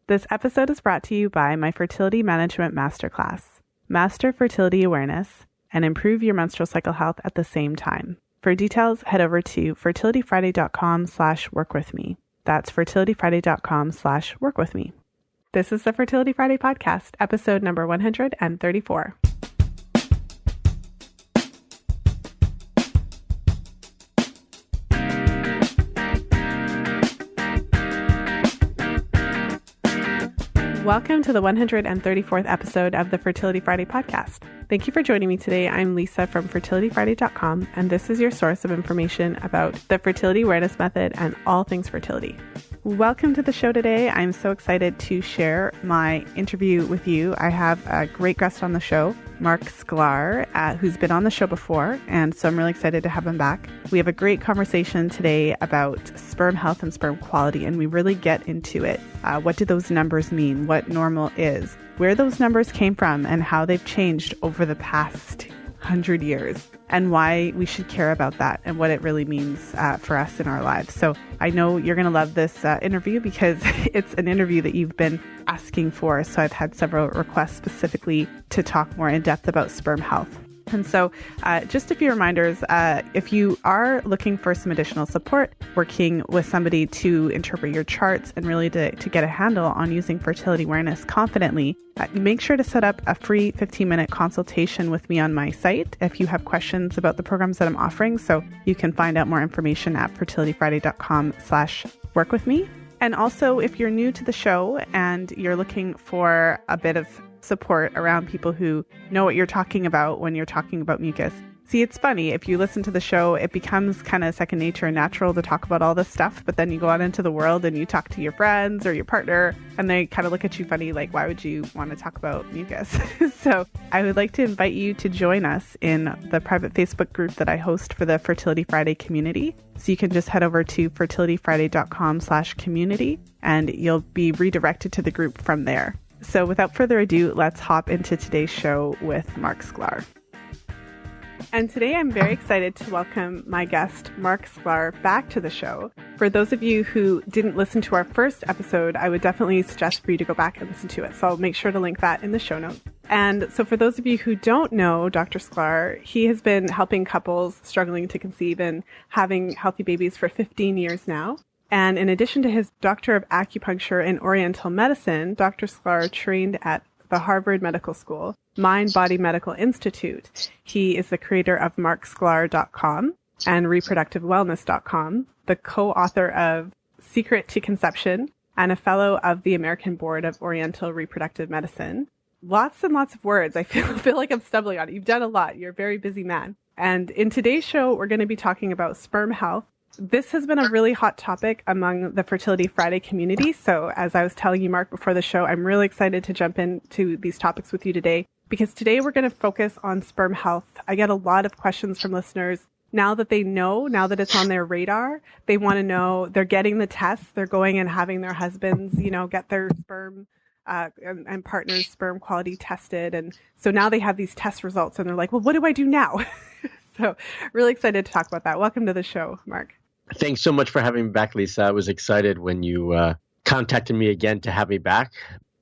This episode is brought to you by my Fertility Management Masterclass. Master fertility awareness and improve your menstrual cycle health at the same time. For details, head over to fertilityfriday.com/workwithme. That's fertilityfriday.com/workwithme. This is the Fertility Friday podcast, episode number 134. Welcome to the 134th episode of the Fertility Friday podcast. Thank you for joining me today. I'm Lisa from fertilityfriday.com, and this is your source of information about the fertility awareness method and all things fertility. Welcome to the show today. I'm so excited to share my interview with you. I have a great guest on the show, Mark Sklar, who's been on the show before, and so I'm really excited to have him back. We have a great conversation today about sperm health and sperm quality, and we really get into it. What do those numbers mean? What normal is? Where those numbers came from and how they've changed over the past 100 years, and why we should care about that and what it really means for us in our lives. So I know you're going to love this interview because it's an interview that you've been asking for. So I've had several requests specifically to talk more in depth about sperm health. And so just a few reminders, if you are looking for some additional support, working with somebody to interpret your charts and really to get a handle on using fertility awareness confidently, make sure to set up a free 15-minute consultation with me on my site if you have questions about the programs that I'm offering. So you can find out more information at fertilityfriday.com/workwithme. And also, if you're new to the show and you're looking for a bit of support around people who know what you're talking about when you're talking about mucus. See, it's funny. If you listen to the show, it becomes kind of second nature and natural to talk about all this stuff. But then you go out into the world and you talk to your friends or your partner and they kind of look at you funny, like, why would you want to talk about mucus? So I would like to invite you to join us in the private Facebook group that I host for the Fertility Friday community. So you can just head over to fertilityfriday.com/community and you'll be redirected to the group from there. So without further ado, let's hop into today's show with Mark Sklar. And today I'm very excited to welcome my guest, Mark Sklar, back to the show. For those of you who didn't listen to our first episode, I would definitely suggest for you to go back and listen to it. So I'll make sure to link that in the show notes. And so for those of you who don't know Dr. Sklar, he has been helping couples struggling to conceive and having healthy babies for 15 years now. And in addition to his Doctor of Acupuncture in Oriental Medicine, Dr. Sklar trained at the Harvard Medical School, Mind Body Medical Institute. He is the creator of marksklar.com and reproductivewellness.com, the co-author of Secret to Conception, and a fellow of the American Board of Oriental Reproductive Medicine. Lots and lots of words. I feel like I'm stumbling on it. You've done a lot. You're a very busy man. And in today's show, we're going to be talking about sperm health. This has been a really hot topic among the Fertility Friday community. So as I was telling you, Mark, before the show, I'm really excited to jump into these topics with you today, because today we're going to focus on sperm health. I get a lot of questions from listeners now that they know, now that it's on their radar. They want to know, they're getting the tests, they're going and having their husbands, get their sperm and partners' sperm quality tested. And so now they have these test results and they're like, well, what do I do now? So really excited to talk about that. Welcome to the show, Mark. Thanks so much for having me back, Lisa. I was excited when you contacted me again to have me back.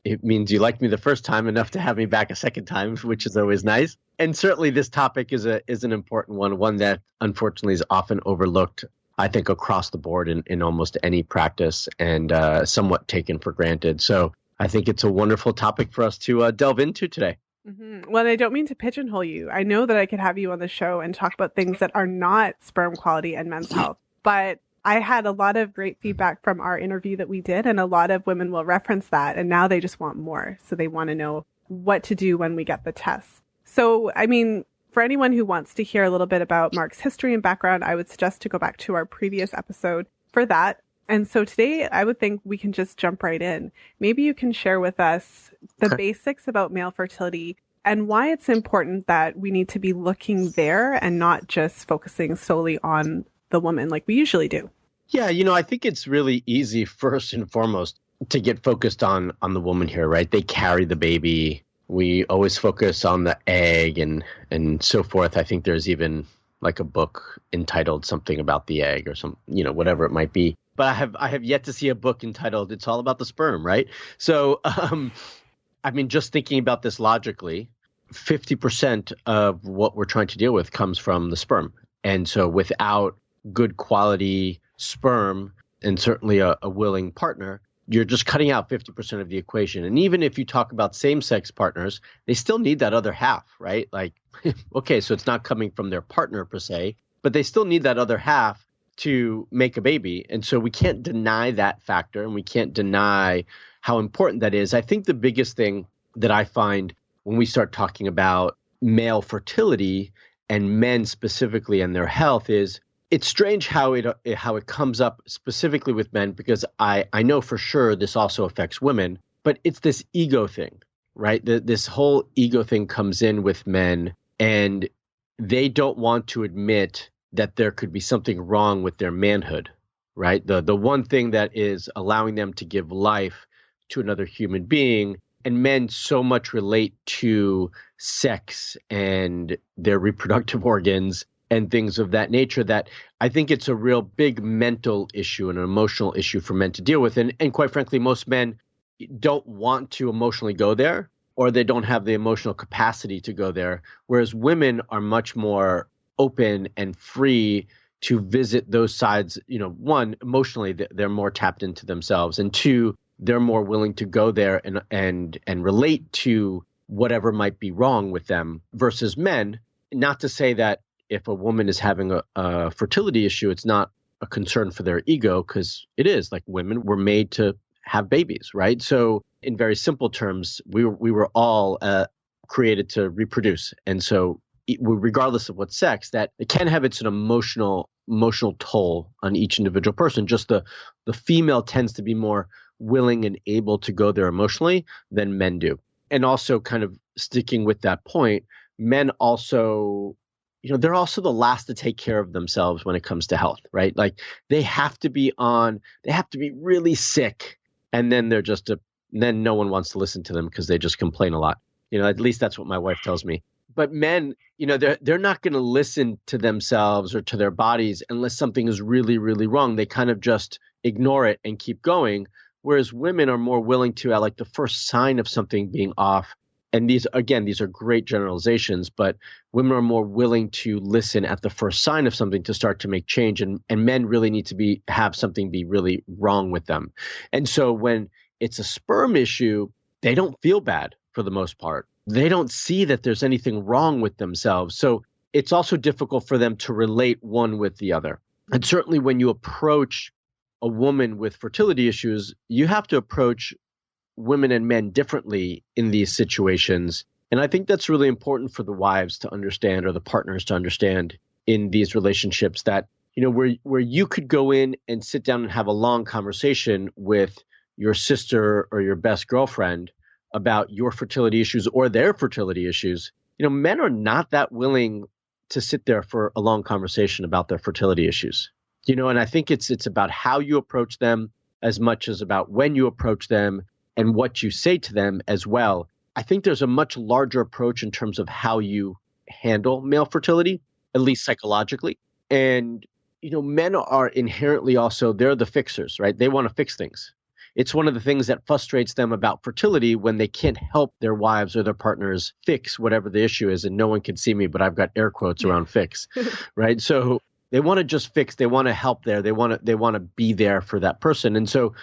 It means you liked me the first time enough to have me back a second time, which is always nice. And certainly this topic is an important one that unfortunately is often overlooked, I think, across the board in almost any practice and somewhat taken for granted. So I think it's a wonderful topic for us to delve into today. Mm-hmm. Well, I don't mean to pigeonhole you. I know that I could have you on the show and talk about things that are not sperm quality and men's health. But I had a lot of great feedback from our interview that we did, and a lot of women will reference that, and now they just want more. So they want to know what to do when we get the tests. So, I mean, for anyone who wants to hear a little bit about Mark's history and background, I would suggest to go back to our previous episode for that. And so today, I would think we can just jump right in. Maybe you can share with us the basics about male fertility and why it's important that we need to be looking there and not just focusing solely on the woman like we usually do. Yeah, I think it's really easy first and foremost to get focused on the woman here, right? They carry the baby. We always focus on the egg and so forth. I think there's even like a book entitled something about the egg or some, whatever it might be. but I have yet to see a book entitled "It's All About the Sperm," right? So, I mean, just thinking about this logically, 50% of what we're trying to deal with comes from the sperm. And so without good quality sperm and certainly a willing partner, you're just cutting out 50% of the equation. And even if you talk about same-sex partners, they still need that other half, right? Like, okay, so it's not coming from their partner per se, but they still need that other half to make a baby. And so we can't deny that factor, and we can't deny how important that is. I think the biggest thing that I find when we start talking about male fertility and men specifically and their health is it's strange how it comes up specifically with men, because I know for sure this also affects women, but it's this ego thing, right? This whole ego thing comes in with men, and they don't want to admit that there could be something wrong with their manhood, right? The one thing that is allowing them to give life to another human being. And men so much relate to sex and their reproductive organs and things of that nature that I think it's a real big mental issue and an emotional issue for men to deal with. And quite frankly, most men don't want to emotionally go there, or they don't have the emotional capacity to go there, whereas women are much more open and free to visit those sides. You know, one, emotionally, they're more tapped into themselves, and two, they're more willing to go there and relate to whatever might be wrong with them versus men. Not to say that if a woman is having a fertility issue, it's not a concern for their ego, because it is. Like, women were made to have babies, right? So in very simple terms, we were all created to reproduce. And so regardless of what sex, that it can have its an emotional toll on each individual person. Just the female tends to be more willing and able to go there emotionally than men do. And also, kind of sticking with that point, men also, they're also the last to take care of themselves when it comes to health, right? Like, they have to be really sick, and then then no one wants to listen to them because they just complain a lot. At least that's what my wife tells me. But men, they're not going to listen to themselves or to their bodies unless something is really, really wrong. They kind of just ignore it and keep going. Whereas women are more willing to, at like the first sign of something being off. And these are great generalizations, but women are more willing to listen at the first sign of something to start to make change. And men really need to have something be really wrong with them. And so when it's a sperm issue, they don't feel bad for the most part. They don't see that there's anything wrong with themselves. So it's also difficult for them to relate one with the other. And certainly when you approach a woman with fertility issues, you have to approach women and men differently in these situations. And I think that's really important for the wives to understand, or the partners to understand in these relationships, that, where you could go in and sit down and have a long conversation with your sister or your best girlfriend about your fertility issues or their fertility issues. Men are not that willing to sit there for a long conversation about their fertility issues. And I think it's about how you approach them as much as about when you approach them and what you say to them as well. I think there's a much larger approach in terms of how you handle male fertility, at least psychologically. And, men are inherently also, they're the fixers, right? They want to fix things. It's one of the things that frustrates them about fertility when they can't help their wives or their partners fix whatever the issue is. And no one can see me, but I've got air quotes around fix, right? So they want to just fix. They want to help there. They want to be there for that person. And so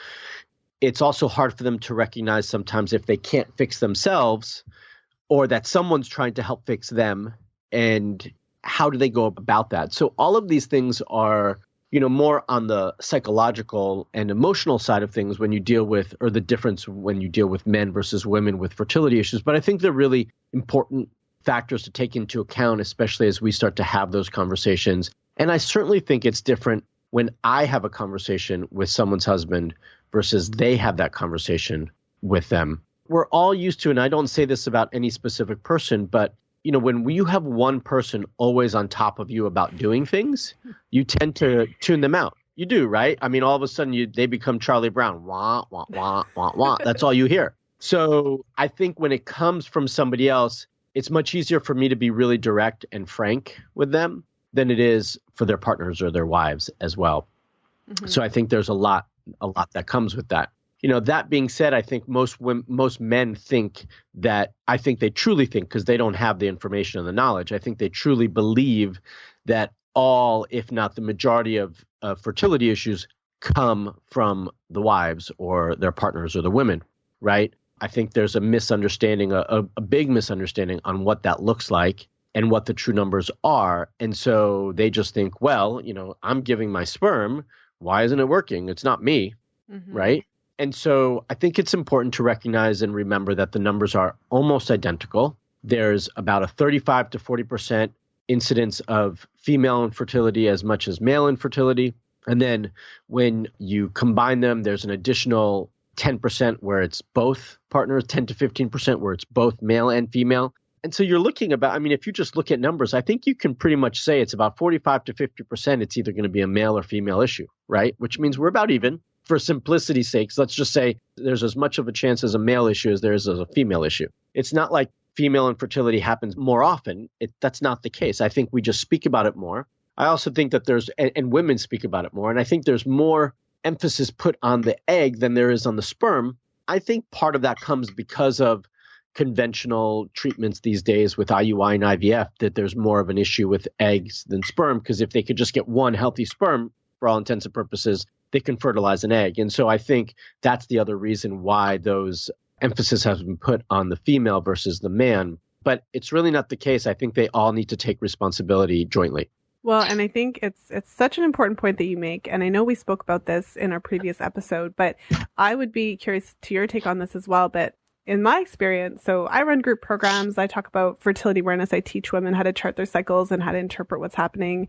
it's also hard for them to recognize sometimes if they can't fix themselves, or that someone's trying to help fix them, and how do they go about that? So all of these things are, more on the psychological and emotional side of things when you deal with, or the difference when you deal with men versus women with fertility issues. But I think they're really important factors to take into account, especially as we start to have those conversations. And I certainly think it's different when I have a conversation with someone's husband versus they have that conversation with them. We're all used to, and I don't say this about any specific person, but when you have one person always on top of you about doing things, you tend to tune them out. You do, right? I mean, all of a sudden they become Charlie Brown. Wah, wah, wah, wah, wah. That's all you hear. So I think when it comes from somebody else, it's much easier for me to be really direct and frank with them than it is for their partners or their wives as well. So I think there's a lot that comes with that. That being said, I think most men think that, I think they truly think, because they don't have the information and the knowledge, I think they truly believe that all, if not the majority of fertility issues come from the wives or their partners or the women, right? I think there's a misunderstanding, a big misunderstanding on what that looks like and what the true numbers are. And so they just think, well, I'm giving my sperm. Why isn't it working? It's not me, right? And so I think it's important to recognize and remember that the numbers are almost identical. There's about a 35 to 40% incidence of female infertility as much as male infertility. And then when you combine them, there's an additional 10% where it's both partners, 10 to 15% where it's both male and female. And so you're looking about, if you just look at numbers, I think you can pretty much say it's about 45 to 50%. It's either going to be a male or female issue, right? Which means we're about even. For simplicity's sake, let's just say there's as much of a chance as a male issue as there is as a female issue. It's not like female infertility happens more often. That's not the case. I think we just speak about it more. I also think that and women speak about it more. And I think there's more emphasis put on the egg than there is on the sperm. I think part of that comes because of conventional treatments these days with IUI and IVF, that there's more of an issue with eggs than sperm, because if they could just get one healthy sperm, for all intents and purposes, they can fertilize an egg. And so I think that's the other reason why those emphasis has been put on the female versus the man. But it's really not the case. I think they all need to take responsibility jointly. Well, and I think it's such an important point that you make. And I know we spoke about this in our previous episode, but I would be curious to your take on this as well. But in my experience, so I run group programs. I talk about fertility awareness. I teach women how to chart their cycles and how to interpret what's happening.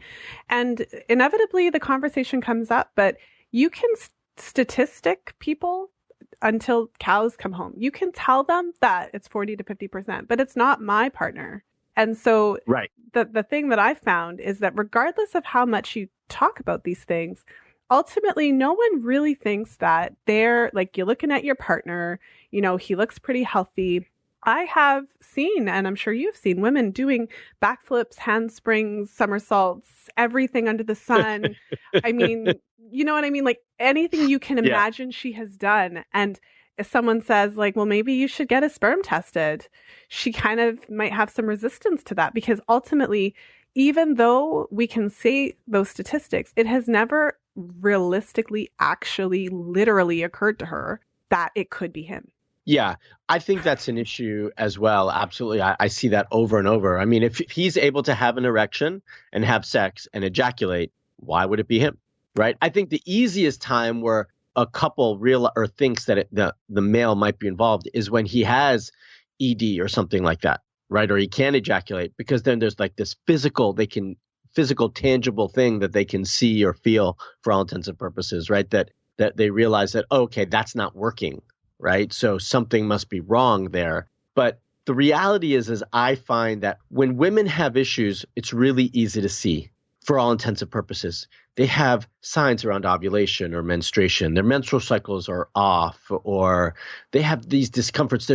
And inevitably the conversation comes up, but you can statistic people until cows come home. You can tell them that it's 40 to 50%, but it's not my partner. And so right. The thing that I found is that regardless of how much you talk about these things, ultimately, no one really thinks that they're like, you're looking at your partner, he looks pretty healthy. I have seen, and I'm sure you've seen, women doing backflips, handsprings, somersaults, everything under the sun. You know what I mean? Like anything you can imagine she has done. And if someone says like, well, maybe you should get a sperm tested, she kind of might have some resistance to that, because ultimately, even though we can say those statistics, it has never realistically, actually, literally occurred to her that it could be him. Yeah, I think that's an issue as well. Absolutely. I see that over and over. If he's able to have an erection and have sex and ejaculate, why would it be him? Right? I think the easiest time where a couple thinks that the male might be involved is when he has ED or something like that, right? Or he can ejaculate, because then there's like this physical tangible thing that they can see or feel for all intents and purposes, right? That they realize that, okay, that's not working, right? So something must be wrong there. But the reality is I find that when women have issues, it's really easy to see for all intents and purposes. They have signs around ovulation or menstruation. Their menstrual cycles are off, or they have these discomforts.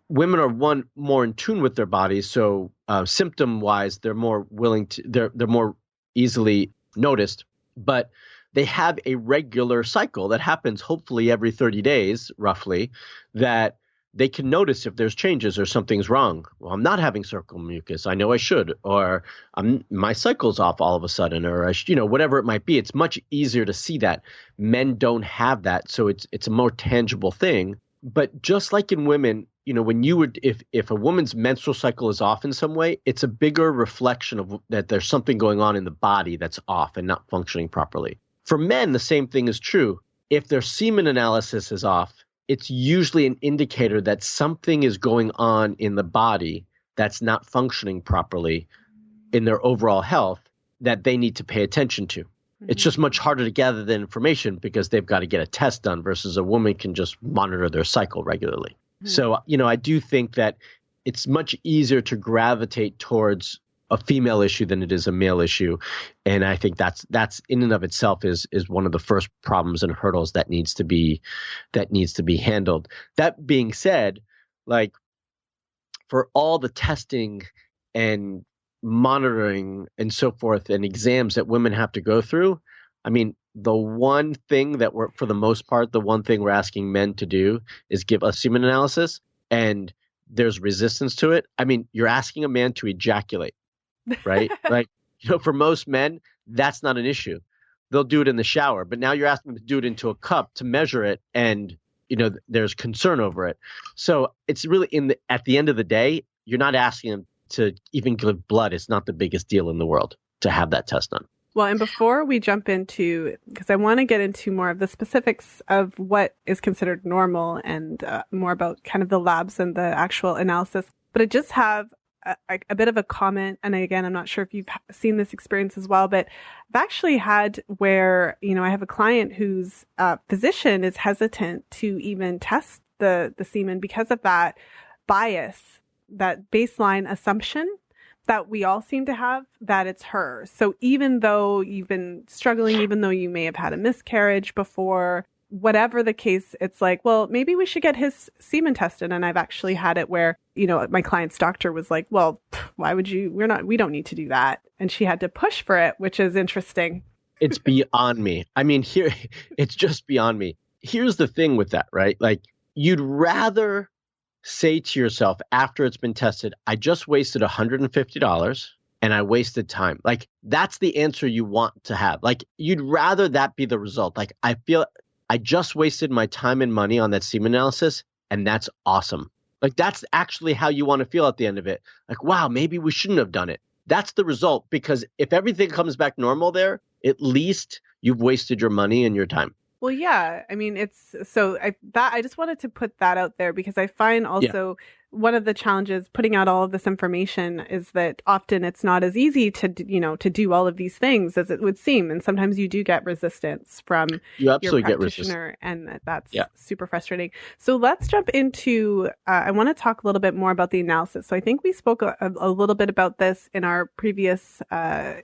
Women are more in tune with their bodies, so symptom wise, they're more willing to. They're more easily noticed, but they have a regular cycle that happens hopefully every 30 days, roughly, that they can notice if there's changes or something's wrong. Well, I'm not having cervical mucus. I know I should. Or my cycle's off all of a sudden, or whatever it might be. It's much easier to see that. Men don't have that, so it's a more tangible thing. But just like in women, when if a woman's menstrual cycle is off in some way, it's a bigger reflection of that there's something going on in the body that's off and not functioning properly. For men, the same thing is true. If their semen analysis is off, it's usually an indicator that something is going on in the body that's not functioning properly in their overall health that they need to pay attention to. Mm-hmm. It's just much harder to gather that information because they've got to get a test done versus a woman can just monitor their cycle regularly. Mm-hmm. So, I do think that it's much easier to gravitate towards a female issue than it is a male issue. And I think that's in and of itself is one of the first problems and hurdles that needs to be handled. That being said, like for all the testing and monitoring and so forth and exams that women have to go through, the one thing that for the most part, the one thing we're asking men to do is give a semen analysis, and there's resistance to it. I mean, you're asking a man to ejaculate, right? Like, for most men, that's not an issue. They'll do it in the shower, but now you're asking them to do it into a cup to measure it, and there's concern over it. So it's really at the end of the day, you're not asking them to even give blood. It's not the biggest deal in the world to have that test done. Well, and before we jump into, because I want to get into more of the specifics of what is considered normal and more about kind of the labs and the actual analysis, but I just have a bit of a comment. And again, I'm not sure if you've seen this experience as well, but I've actually had where, I have a client whose physician is hesitant to even test the semen because of that bias, that baseline assumption that we all seem to have, that it's her. So even though you've been struggling, even though you may have had a miscarriage before, whatever the case, it's like, well, maybe we should get his semen tested. And I've actually had it where, my client's doctor was like, well, why would you, we don't need to do that. And she had to push for it, which is interesting. It's beyond me. I mean, it's just beyond me. Here's the thing with that, right? Like, you'd rather say to yourself after it's been tested, I just wasted $150 and I wasted time. Like, that's the answer you want to have. Like, you'd rather that be the result. Like, I feel I just wasted my time and money on that semen analysis, and that's awesome. Like, that's actually how you want to feel at the end of it. Like, wow, maybe we shouldn't have done it. That's the result, because if everything comes back normal there, at least you've wasted your money and your time. Well, yeah. I mean, I just wanted to put that out there because I find also one of the challenges putting out all of this information is that often it's not as easy to do all of these things as it would seem. And sometimes you do get resistance from your practitioner, and that's super frustrating. So let's jump into, I want to talk a little bit more about the analysis. So I think we spoke a little bit about this in our previous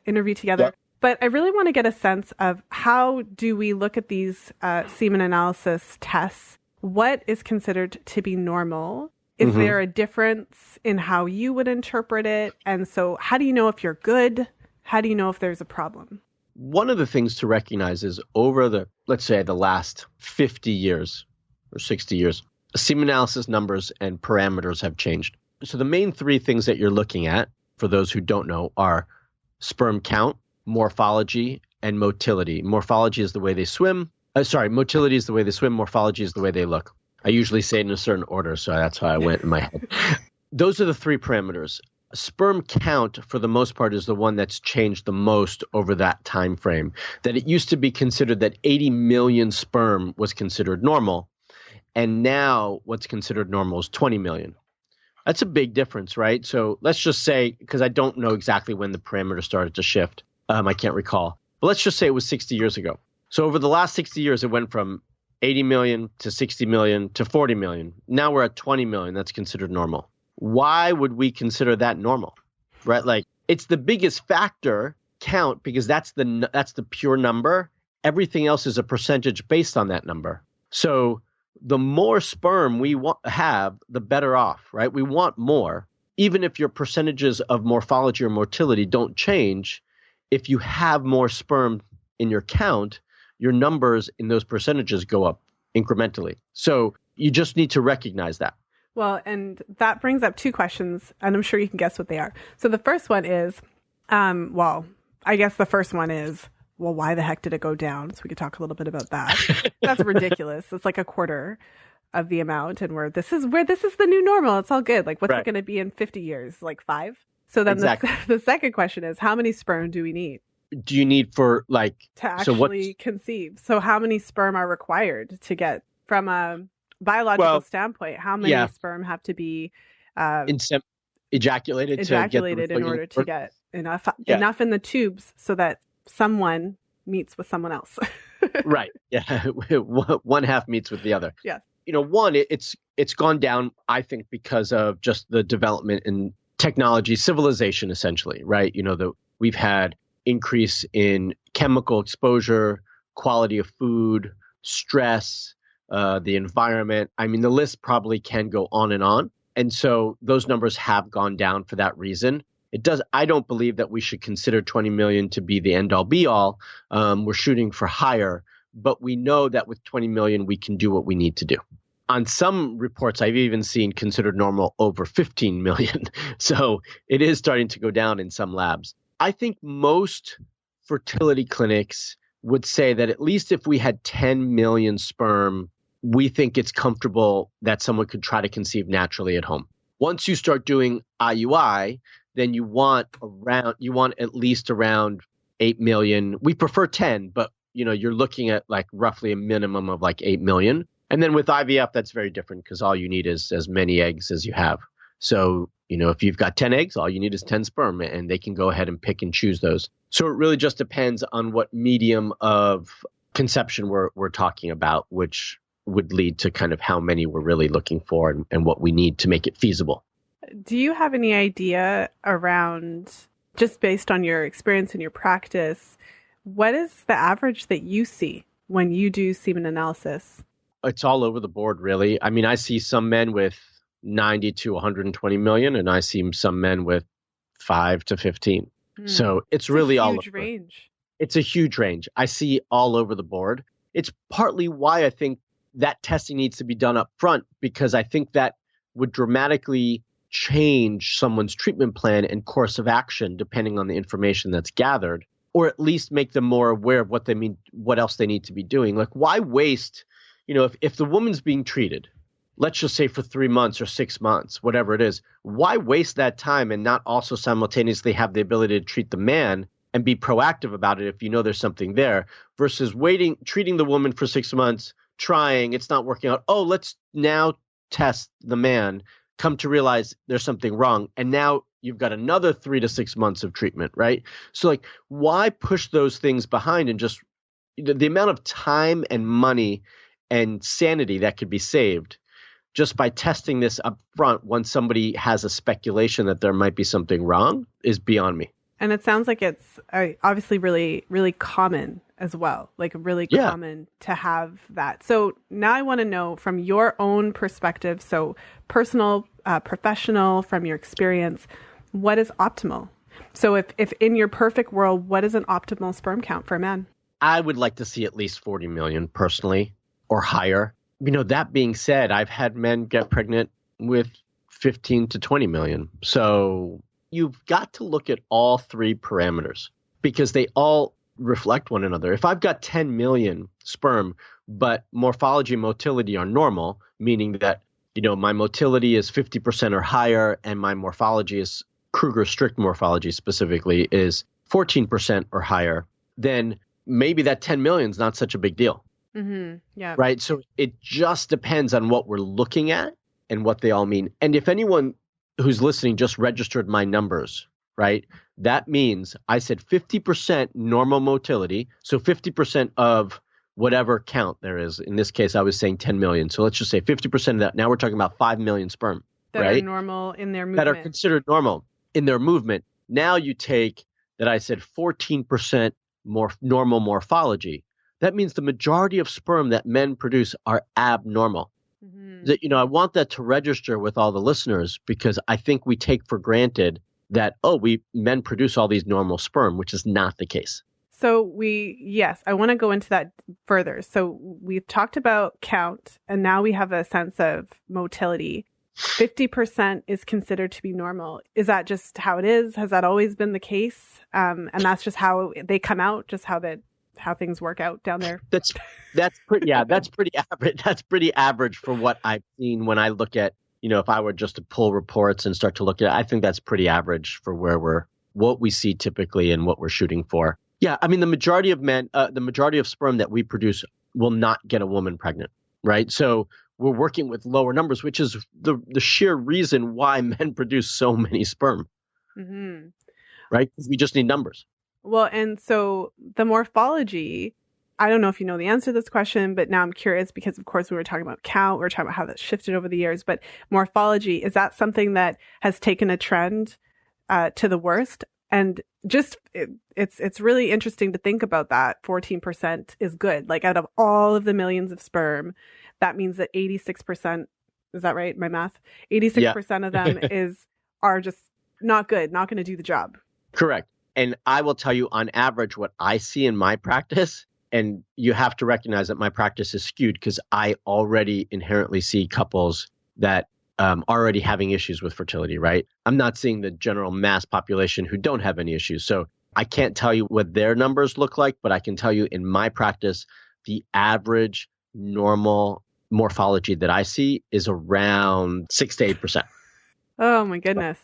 interview together. Yep. But I really want to get a sense of how do we look at these semen analysis tests? What is considered to be normal? Is there a difference in how you would interpret it? And so how do you know if you're good? How do you know if there's a problem? One of the things to recognize is over let's say the last 50 years or 60 years, semen analysis numbers and parameters have changed. So the main three things that you're looking at, for those who don't know, are sperm count, morphology, and motility. Morphology is the way they swim. Motility is the way they swim. Morphology is the way they look. I usually say it in a certain order, so that's how I went in my head. Those are the three parameters. Sperm count, for the most part, is the one that's changed the most over that time frame. That it used to be considered that 80 million sperm was considered normal, and now what's considered normal is 20 million. That's a big difference, right? So let's just say, because I don't know exactly when the parameter started to shift. I can't recall. But let's just say it was 60 years ago. So over the last 60 years, it went from 80 million to 60 million to 40 million. Now we're at 20 million. That's considered normal. Why would we consider that normal? Right? Like, it's the biggest factor, count, because that's the pure number. Everything else is a percentage based on that number. So the more sperm we have, the better off, right? We want more. Even if your percentages of morphology or motility don't change, if you have more sperm in your count, your numbers in those percentages go up incrementally. So you just need to recognize that. Well, and that brings up two questions, and I'm sure you can guess what they are. So the first one is, why the heck did it go down? So we could talk a little bit about that. That's ridiculous. It's like a quarter of the amount, and this is the new normal. It's all good. Like, what's it going to be in 50 years? Like 5? So then the second question is, how many sperm do we need? Do you need to actually conceive? So how many sperm are required to get, from a biological standpoint, how many sperm have to be ejaculated in order to get enough in the tubes so that someone meets with someone else? Right. Yeah. One half meets with the other. Yeah. It's gone down, I think, because of just the development in technology, civilization, essentially, right? We've had increase in chemical exposure, quality of food, stress, the environment. I mean, the list probably can go on. And so those numbers have gone down for that reason. I don't believe that we should consider 20 million to be the end all be all. We're shooting for higher, but we know that with 20 million, we can do what we need to do. On some reports, I've even seen considered normal over 15 million. So it is starting to go down in some labs. I think most fertility clinics would say that at least if we had 10 million sperm, we think it's comfortable that someone could try to conceive naturally at home. Once you start doing IUI, then you want at least around 8 million. We prefer 10, but you're looking at like roughly a minimum of like 8 million. And then with IVF, that's very different because all you need is as many eggs as you have. So, if you've got 10 eggs, all you need is 10 sperm, and they can go ahead and pick and choose those. So it really just depends on what medium of conception we're talking about, which would lead to kind of how many we're really looking for and what we need to make it feasible. Do you have any idea around, just based on your experience and your practice, what is the average that you see when you do semen analysis? It's all over the board, really. I mean, I see some men with 90 to 120 million, and I see some men with 5 to 15. So it's really all over. It's a huge range. It's a huge range. I see all over the board. It's partly why I think that testing needs to be done up front, because I think that would dramatically change someone's treatment plan and course of action depending on the information that's gathered, or at least make them more aware of what else they need to be doing. Like, why waste, if the woman's being treated, let's just say for 3 months or 6 months, whatever it is, why waste that time and not also simultaneously have the ability to treat the man and be proactive about it if there's something there, versus treating the woman for 6 months, trying, it's not working out. Oh, let's now test the man, come to realize there's something wrong. And now you've got another 3 to 6 months of treatment, right? So like, why push those things behind and just the amount of time and money and sanity that could be saved just by testing this up front once somebody has a speculation that there might be something wrong is beyond me. And it sounds like it's obviously really, really common as well, like really common to have that. So now I want to know from your own perspective, so personal, professional, from your experience, what is optimal? So if in your perfect world, what is an optimal sperm count for a man? I would like to see at least 40 million personally, or higher. That being said, I've had men get pregnant with 15 to 20 million. So you've got to look at all three parameters because they all reflect one another. If I've got 10 million sperm, but morphology and motility are normal, meaning that, my motility is 50% or higher and my morphology is Kruger strict morphology specifically is 14% or higher, then maybe that 10 million is not such a big deal. Mm-hmm. Yeah. Right. So it just depends on what we're looking at and what they all mean. And if anyone who's listening just registered my numbers, right, that means I said 50% normal motility. So 50% of whatever count there is. In this case, I was saying 10 million. So let's just say 50% of that. Now we're talking about 5 million sperm. That right? are normal in their movement. That are considered normal in their movement. Now you take that I said 14% more normal morphology. That means the majority of sperm that men produce are abnormal. Mm-hmm. That, I want that to register with all the listeners because I think we take for granted that, men produce all these normal sperm, which is not the case. So I want to go into that further. So we've talked about count and now we have a sense of motility. 50% is considered to be normal. Is that just how it is? Has that always been the case? And that's just how they come out, just how things work out down there? That's pretty average. That's pretty average for what I've seen when I look at, if I were just to pull reports and start to look at it, I think that's pretty average for what we see typically and what we're shooting for. Yeah. I mean, the majority of sperm that we produce will not get a woman pregnant. Right. So we're working with lower numbers, which is the sheer reason why men produce so many sperm. Mm-hmm. Right. Because we just need numbers. Well, and so the morphology, I don't know if you know the answer to this question, but now I'm curious because, of course, we were talking about count. We were talking about how that's shifted over the years. But morphology, is that something that has taken a trend to the worst? And just it's really interesting to think about that. 14% is good. Like out of all of the millions of sperm, that means that 86%, is that right? My math? 86% of them are just not good, not going to do the job. Correct. And I will tell you on average what I see in my practice, and you have to recognize that my practice is skewed because I already inherently see couples that already having issues with fertility, right? I'm not seeing the general mass population who don't have any issues. So I can't tell you what their numbers look like, but I can tell you in my practice, the average normal morphology that I see is around 6 to 8%. Oh my goodness.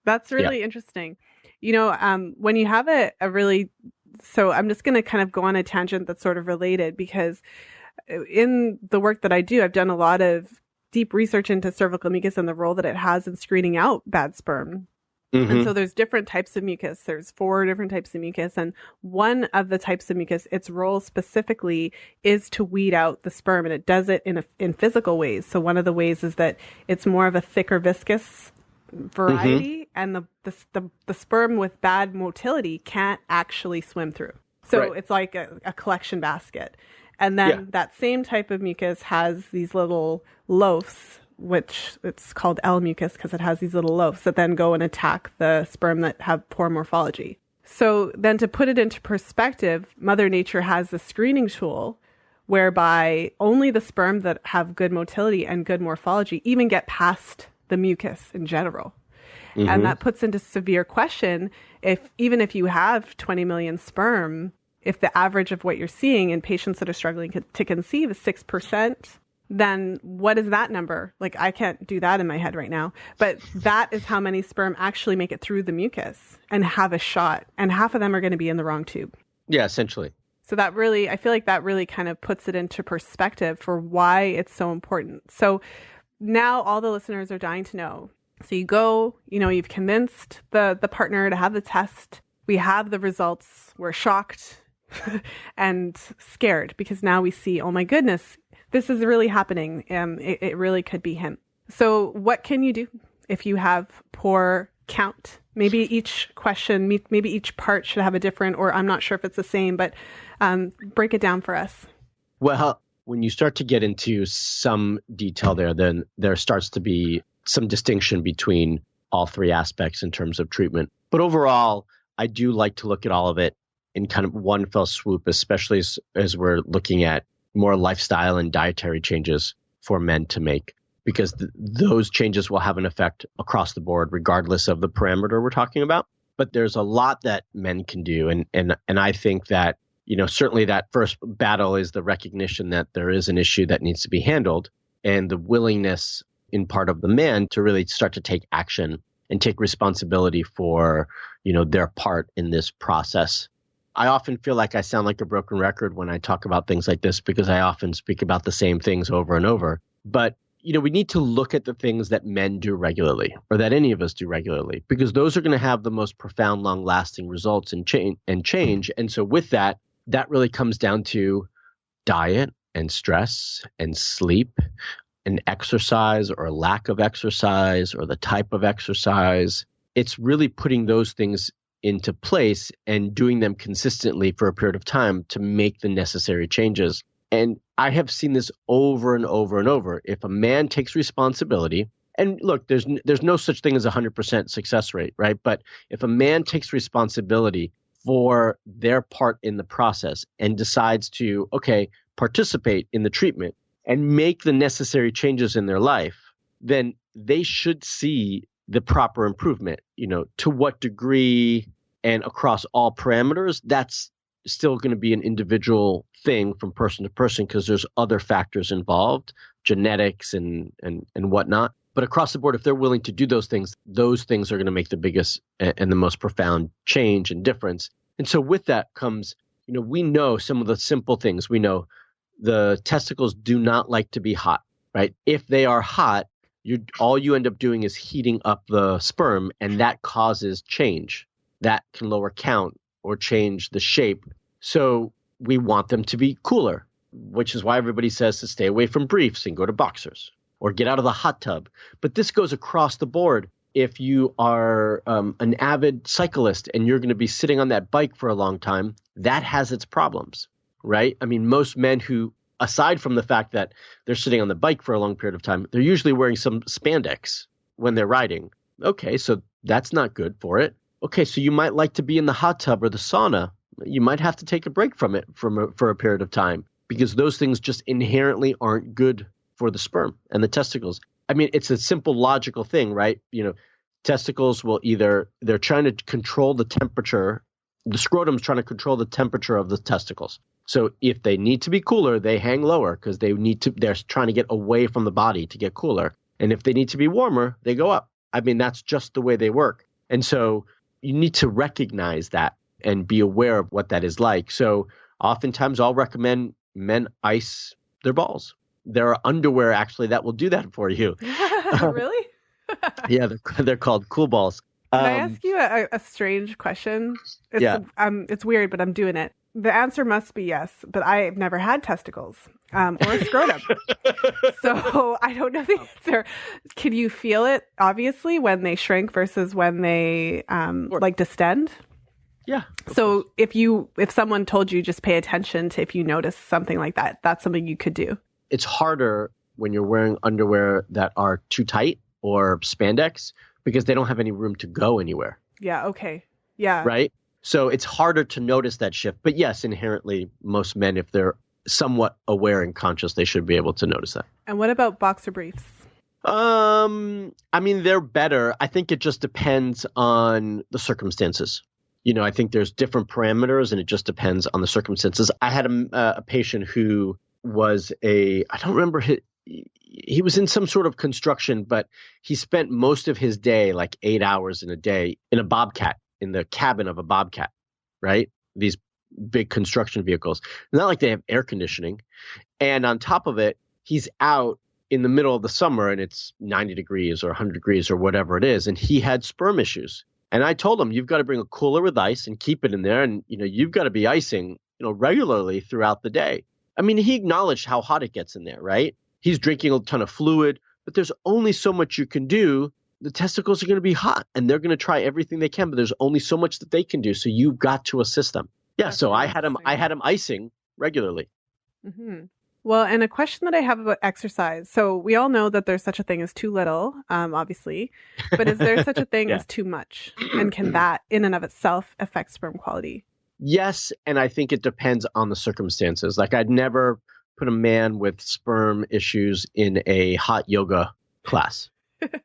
That's really interesting. When you have so I'm just going to kind of go on a tangent that's sort of related, because in the work that I do, I've done a lot of deep research into cervical mucus and the role that it has in screening out bad sperm. Mm-hmm. And so there's different types of mucus. There's 4 different types of mucus. And one of the types of mucus, its role specifically is to weed out the sperm. And it does it in physical ways. So one of the ways is that it's more of a thicker viscous variety, and the sperm with bad motility can't actually swim through. So it's like a collection basket. And then that same type of mucus has these little loafs, which it's called L mucus because it has these little loafs that then go and attack the sperm that have poor morphology. So then to put it into perspective, Mother Nature has a screening tool whereby only the sperm that have good motility and good morphology even get past the mucus in general. Mm-hmm. And that puts into severe question even if you have 20 million sperm, if the average of what you're seeing in patients that are struggling to conceive is 6%, then what is that number? Like, I can't do that in my head right now. But that is how many sperm actually make it through the mucus and have a shot. And half of them are going to be in the wrong tube. Yeah, essentially. So I feel like that really kind of puts it into perspective for why it's so important. So now all the listeners are dying to know. So you go, you've convinced the partner to have the test. We have the results. We're shocked and scared because now we see, oh my goodness, this is really happening. It really could be him. So what can you do if you have poor count? Maybe each question, maybe each part should have a different, or I'm not sure if it's the same, but break it down for us. Well, when you start to get into some detail there, then there starts to be some distinction between all 3 aspects in terms of treatment. But overall, I do like to look at all of it in kind of one fell swoop, especially as we're looking at more lifestyle and dietary changes for men to make, because those changes will have an effect across the board, regardless of the parameter we're talking about. But there's a lot that men can do. And I think that, certainly that first battle is the recognition that there is an issue that needs to be handled, and the willingness in part of the man to really start to take action and take responsibility for, their part in this process. I often feel like I sound like a broken record when I talk about things like this because I often speak about the same things over and over. But, we need to look at the things that men do regularly, or that any of us do regularly, because those are going to have the most profound, long-lasting results and change. And so with that really comes down to diet and stress and sleep and exercise or lack of exercise or the type of exercise. It's really putting those things into place and doing them consistently for a period of time to make the necessary changes. And I have seen this over and over and over. If a man takes responsibility, and look, there's no such thing as a 100% success rate, right? But if a man takes responsibility for their part in the process and decides to, participate in the treatment and make the necessary changes in their life, then they should see the proper improvement. To what degree and across all parameters, that's still going to be an individual thing from person to person because there's other factors involved, genetics and whatnot. But across the board, if they're willing to do those things are going to make the biggest and the most profound change and difference. And so with that comes, we know some of the simple things. We know the testicles do not like to be hot, right? If they are hot, all you end up doing is heating up the sperm, and that causes change. That can lower count or change the shape. So we want them to be cooler, which is why everybody says to stay away from briefs and go to boxers or get out of the hot tub. But this goes across the board. If you are an avid cyclist and you're going to be sitting on that bike for a long time, that has its problems, right? I mean, most men who, aside from the fact that they're sitting on the bike for a long period of time, they're usually wearing some spandex when they're riding. Okay, so That's not good for it. Okay, so you might like to be in the hot tub or the sauna. You might have to take a break from it for a period of time because those things just inherently aren't good for the sperm and the testicles. I mean, it's a simple logical thing, right? Testicles will they're trying to control the temperature. The scrotum's trying to control the temperature of the testicles. So if they need to be cooler, they hang lower because they're trying to get away from the body to get cooler. And if they need to be warmer, they go up. I mean, that's just the way they work. And so you need to recognize that and be aware of what that is like. So oftentimes I'll recommend men ice their balls. There are underwear actually that will do that for you. Really? Yeah, they're called cool balls. Can I ask you a strange question? It's weird, but I'm doing it. The answer must be yes, but I've never had testicles or a scrotum. So I don't know the answer. Can you feel it, obviously, when they shrink versus when they distend? Yeah. So if someone told you just pay attention to if you notice something like that, that's something you could do. It's harder when you're wearing underwear that are too tight or spandex because they don't have any room to go anywhere. Yeah. Okay. Yeah. Right. So it's harder to notice that shift. But yes, inherently, most men, if they're somewhat aware and conscious, they should be able to notice that. And what about boxer briefs? I mean, they're better. I think it just depends on the circumstances. I think there's different parameters and it just depends on the circumstances. I had a patient who was I don't remember, he was in some sort of construction, but he spent most of his day, like 8 hours in a day, in a bobcat, in the cabin of a bobcat, right? These big construction vehicles. It's not like they have air conditioning. And on top of it, he's out in the middle of the summer and it's 90 degrees or 100 degrees or whatever it is. And he had sperm issues. And I told him, you've got to bring a cooler with ice and keep it in there. And, you've got to be icing, regularly throughout the day. I mean, he acknowledged how hot it gets in there, right? He's drinking a ton of fluid, but there's only so much you can do. The testicles are going to be hot and they're going to try everything they can, but there's only so much that they can do. So you've got to assist them. Yeah. So I had him icing regularly. Mm-hmm. Well, and a question that I have about exercise. So we all know that there's such a thing as too little, obviously, but is there such a thing as too much? And can that in and of itself affect sperm quality? Yes. And I think it depends on the circumstances. Like I'd never put a man with sperm issues in a hot yoga class,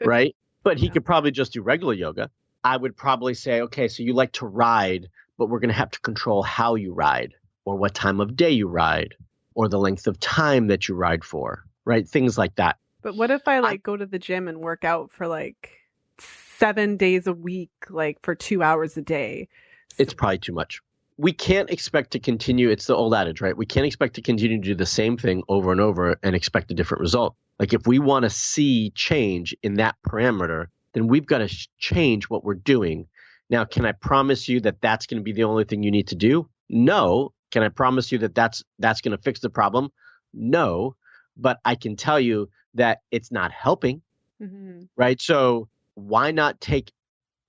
right? But he could probably just do regular yoga. I would probably say, okay, so you like to ride, but we're going to have to control how you ride or what time of day you ride or the length of time that you ride for, right? Things like that. But what if I go to the gym and work out for 7 days a week, for 2 hours a day? It's probably too much. We can't expect to continue. It's the old adage, right? We can't expect to continue to do the same thing over and over and expect a different result. Like if we want to see change in that parameter, then we've got to change what we're doing. Now, can I promise you that that's going to be the only thing you need to do? No. Can I promise you that that's going to fix the problem? No. But I can tell you that it's not helping, right? So why not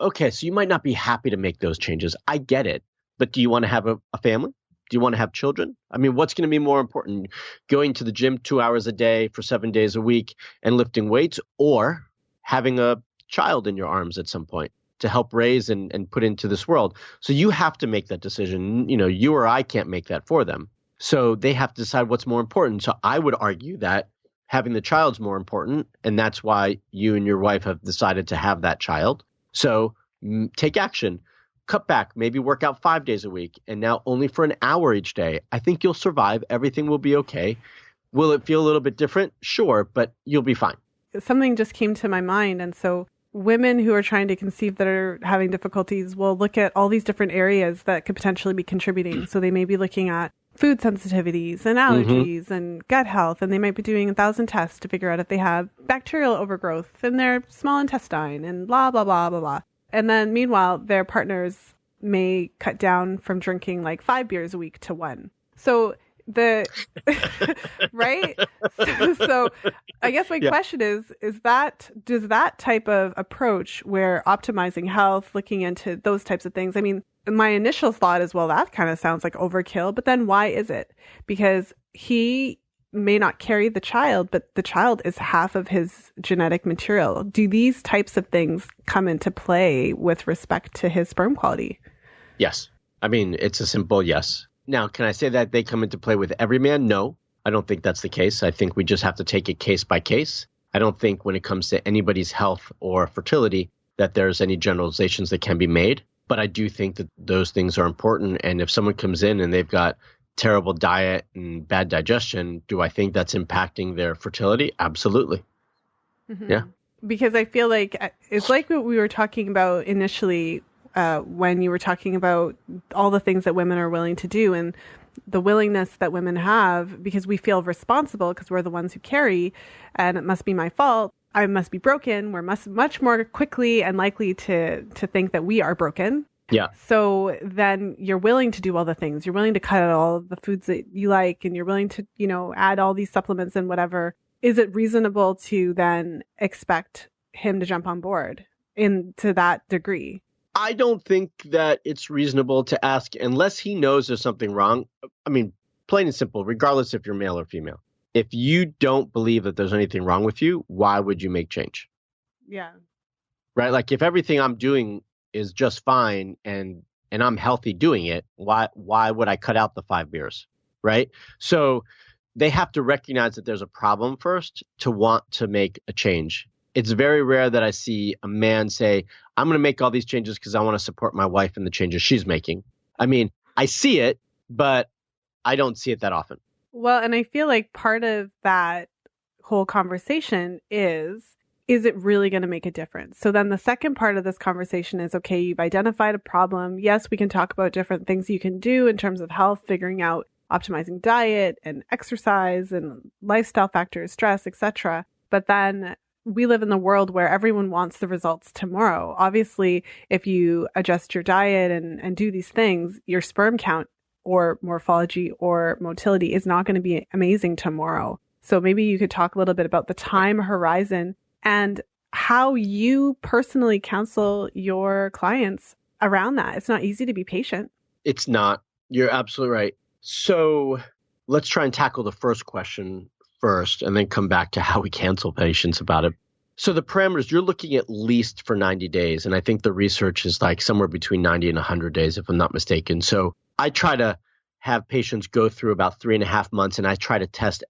okay, so you might not be happy to make those changes. I get it. But do you want to have a family? Do you want to have children? I mean, what's going to be more important? Going to the gym 2 hours a day for 7 days a week and lifting weights, or having a child in your arms at some point to help raise and put into this world? So you have to make that decision. You or I can't make that for them. So they have to decide what's more important. So I would argue that having the child's more important, and that's why you and your wife have decided to have that child. So take action. Cut back, maybe work out 5 days a week, and now only for an hour each day. I think you'll survive. Everything will be okay. Will it feel a little bit different? Sure, but you'll be fine. Something just came to my mind. And so women who are trying to conceive that are having difficulties will look at all these different areas that could potentially be contributing. So they may be looking at food sensitivities and allergies and gut health, and they might be doing 1,000 tests to figure out if they have bacterial overgrowth in their small intestine and blah, blah, blah, blah, blah. And then meanwhile, their partners may cut down from drinking 5 beers a week to 1. So right? So I guess my question is does that type of approach where optimizing health, looking into those types of things, I mean, my initial thought is, well, that kind of sounds like overkill, but then why is it? Because he may not carry the child, but the child is half of his genetic material. Do these types of things come into play with respect to his sperm quality? Yes. I mean, it's a simple yes. Now, can I say that they come into play with every man? No, I don't think that's the case. I think we just have to take it case by case. I don't think when it comes to anybody's health or fertility that there's any generalizations that can be made. But I do think that those things are important. And if someone comes in and they've got terrible diet and bad digestion, do I think that's impacting their fertility? Absolutely. Mm-hmm. Yeah. Because I feel like it's like what we were talking about initially when you were talking about all the things that women are willing to do and the willingness that women have because we feel responsible because we're the ones who carry and it must be my fault. I must be broken. We're much more quickly and likely to think that we are broken. Yeah. So then you're willing to do all the things. You're willing to cut out all the foods that you like and you're willing to, add all these supplements and whatever. Is it reasonable to then expect him to jump on board to that degree? I don't think that it's reasonable to ask unless he knows there's something wrong. I mean, plain and simple, regardless if you're male or female. If you don't believe that there's anything wrong with you, why would you make change? Yeah. Right? Like if everything I'm doing is just fine and I'm healthy doing it, why would I cut out the 5 beers? Right? So they have to recognize that there's a problem first to want to make a change. It's very rare that I see a man say, I'm going to make all these changes because I want to support my wife in the changes she's making. I mean, I see it, but I don't see it that often. Well, and I feel like part of that whole conversation is it really going to make a difference? So then the second part of this conversation is, okay, you've identified a problem. Yes, we can talk about different things you can do in terms of health, figuring out optimizing diet and exercise and lifestyle factors, stress, etc. But then we live in the world where everyone wants the results tomorrow. Obviously, if you adjust your diet and do these things, your sperm count or morphology or motility is not going to be amazing tomorrow. So maybe you could talk a little bit about the time horizon and how you personally counsel your clients around that. It's not easy to be patient. It's not. You're absolutely right. So let's try and tackle the first question first and then come back to how we cancel patients about it. So the parameters, you're looking at least for 90 days. And I think the research is like somewhere between 90 and 100 days, if I'm not mistaken. So I try to have patients go through about 3.5 months and I try to test